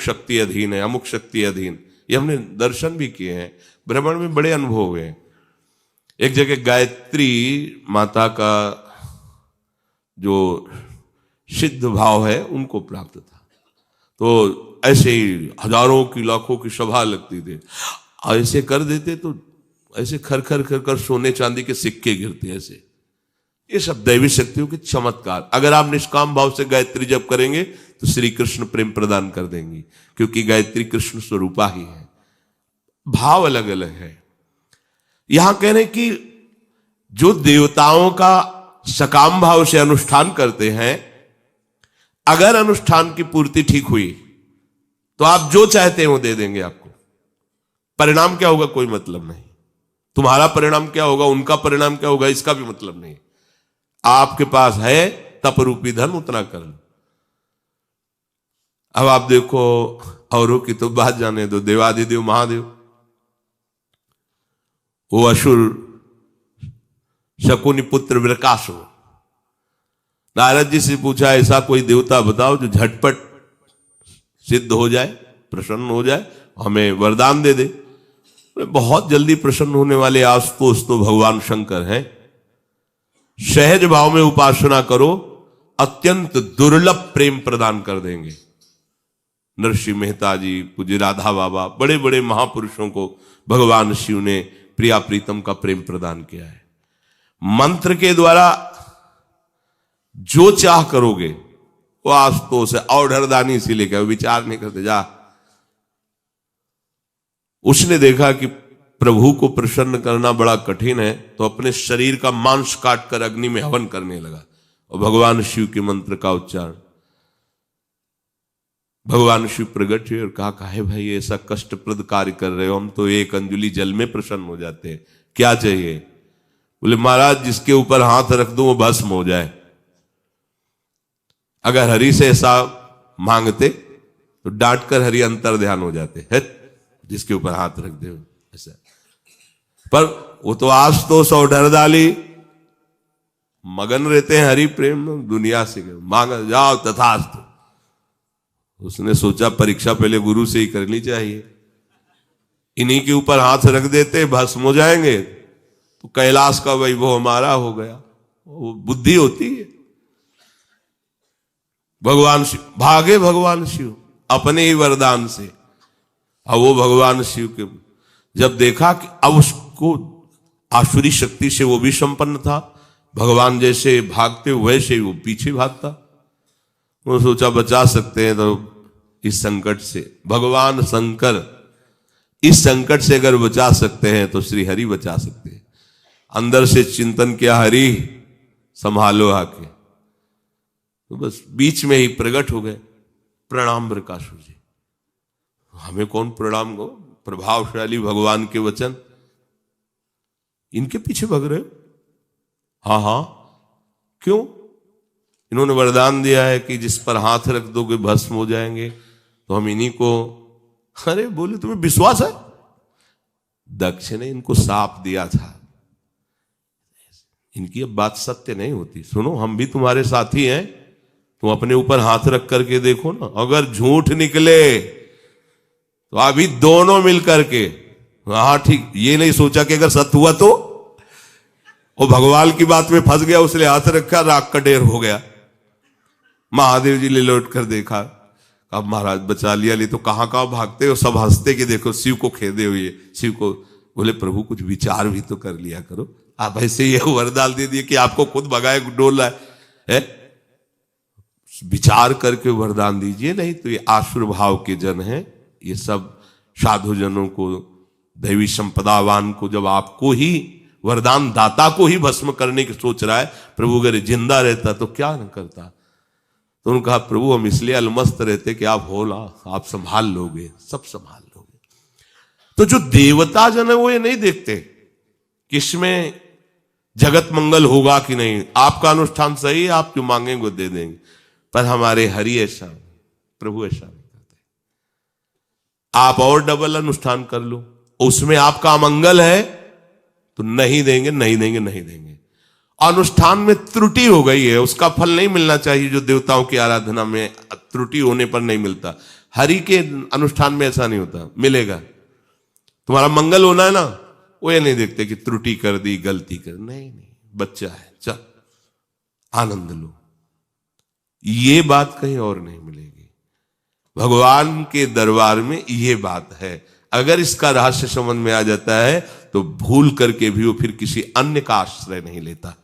शक्ति अधीन है, अमुक शक्ति अधीन। ये हमने दर्शन भी किए हैं, भ्रमण में बड़े अनुभव हुए हैं। एक जगह गायत्री माता का जो सिद्ध भाव है उनको प्राप्त था, तो ऐसे ही हजारों की लाखों की सभा लगती थी, ऐसे कर देते तो ऐसे खर खर खर कर सोने चांदी के सिक्के गिरते ऐसे। ये सब दैवी शक्तियों के चमत्कार। अगर आप निष्काम भाव से गायत्री जप करेंगे तो श्री कृष्ण प्रेम प्रदान कर देंगी, क्योंकि गायत्री कृष्ण स्वरूपा ही है, भाव अलग अलग है। यहां कह रहे कि जो देवताओं का सकाम भाव से अनुष्ठान करते हैं, अगर अनुष्ठान की पूर्ति ठीक हुई तो आप जो चाहते हैं वो दे देंगे आपको। परिणाम क्या होगा कोई मतलब नहीं, तुम्हारा परिणाम क्या होगा, उनका परिणाम क्या होगा, इसका भी मतलब नहीं। आपके पास है तप रूपी धन, उतना कर लो। अब आप देखो, औरों की तो बात जाने दो, देवादिदेव महादेव, वो असुर शकुनि पुत्र विरकासुर, नारद जी से पूछा ऐसा कोई देवता बताओ जो झटपट सिद्ध हो जाए, प्रसन्न हो जाए, हमें वरदान दे दे। बहुत जल्दी प्रसन्न होने वाले आशुतोष तो भगवान शंकर हैं। सहज भाव में उपासना करो, अत्यंत दुर्लभ प्रेम प्रदान कर देंगे। नरसिंह मेहता जी, पूज्य राधा बाबा, बड़े बड़े महापुरुषों को भगवान शिव ने प्रिया प्रीतम का प्रेम प्रदान किया है। मंत्र के द्वारा जो चाह करोगे वो आशुतोष है, और हरदानी से लेकर विचार नहीं करते जा। उसने देखा कि प्रभु को प्रसन्न करना बड़ा कठिन है, तो अपने शरीर का मांस काट कर अग्नि में हवन करने लगा और भगवान शिव के मंत्र का उच्चारण। भगवान शिव प्रकट हुए और कहा, काहे भाई ऐसा कष्टप्रद कार्य कर रहे हो, हम तो एक अंजुलि जल में प्रसन्न हो जाते हैं, क्या चाहिए? बोले महाराज जिसके ऊपर हाथ रख दो वो भस्म हो जाए। अगर हरि से ऐसा मांगते तो डांट कर हरि अंतर ध्यान हो जाते है, जिसके ऊपर हाथ रख दे ऐसा। पर वो तो आशुतोष और डरदाली मगन रहते हैं हरि प्रेम में, दुनिया से मांग जाओ तथास्तु। उसने सोचा परीक्षा पहले गुरु से ही करनी चाहिए, इन्हीं के ऊपर हाथ रख देते भस्म हो जाएंगे तो कैलाश का वैभव हमारा हो गया। वो बुद्धि होती है। भगवान शिव भागे, भगवान शिव अपने ही वरदान से। अब वो भगवान शिव के जब देखा कि अब उसको आसुरी शक्ति से वो भी संपन्न था, भगवान जैसे भागते वैसे ही वो पीछे भागता। वो सोचा बचा सकते हैं तो इस संकट से, भगवान शंकर इस संकट से अगर बचा सकते हैं तो श्री हरि बचा सकते हैं। अंदर से चिंतन किया, हरि संभालो आके, तो बस बीच में ही प्रकट हो गए। प्रणाम विरकासुर जी। हमें कौन प्रणाम को, प्रभावशाली भगवान के वचन, इनके पीछे भग रहे हो? हाँ हाँ, क्यों? इन्होंने वरदान दिया है कि जिस पर हाथ रख दोगे भस्म हो जाएंगे, तो हम इन्हीं को। अरे बोले तुम्हें विश्वास है? दक्ष ने इनको साप दिया था, इनकी अब बात सत्य नहीं होती। सुनो, हम भी तुम्हारे साथी हैं, तुम अपने ऊपर हाथ रख करके देखो ना, अगर झूठ निकले तो अभी दोनों मिल करके, हाँ ठीक, ये नहीं सोचा कि अगर सत्य हुआ तो। वो भगवान की बात में फंस गया, उसने हाथ रखा, राख का ढेर हो गया। महादेव जी ने लौट कर देखा, अब महाराज बचा लिया, ले तो कहां कहां भागते हो, सब हंसते कि देखो शिव को खेदे हुए। शिव को बोले प्रभु कुछ विचार भी तो कर लिया करो, आप ऐसे ये वरदान दे दिए कि आपको खुद भगाए डोल रहा है? विचार करके वरदान दीजिए, नहीं तो ये आसुर भाव के जन हैं। ये सब साधु जनों को, दैवी संपदावान को, जब आपको ही वरदान दाता को ही भस्म करने की सोच रहा है, प्रभु अगर जिंदा रहता तो क्या न करता। तो उन्होंने कहा प्रभु हम इसलिए अलमस्त रहते कि आप हो ना, आप संभाल लोगे, सब संभाल लोगे। तो जो देवता जन है वो ये नहीं देखते कि इसमें जगत मंगल होगा कि नहीं, आपका अनुष्ठान सही है, आप जो मांगेंगे वो दे देंगे। पर हमारे हरि ऐसा, प्रभु ऐसा नहीं करते। आप और डबल अनुष्ठान कर लो, उसमें आपका अमंगल है तो नहीं देंगे, नहीं देंगे, नहीं देंगे। अनुष्ठान में त्रुटि हो गई है, उसका फल नहीं मिलना चाहिए जो देवताओं की आराधना में त्रुटि होने पर नहीं मिलता। हरि के अनुष्ठान में ऐसा नहीं होता, मिलेगा। तुम्हारा मंगल होना है ना, वो ये नहीं देखते कि त्रुटि कर दी, गलती कर, नहीं नहीं, बच्चा है, चल आनंद लो। ये बात कहीं और नहीं मिलेगी। भगवान के दरबार में ये बात है। अगर इसका रहस्य समझ में आ जाता है तो भूल करके भी वो फिर किसी अन्य का आश्रय नहीं लेता।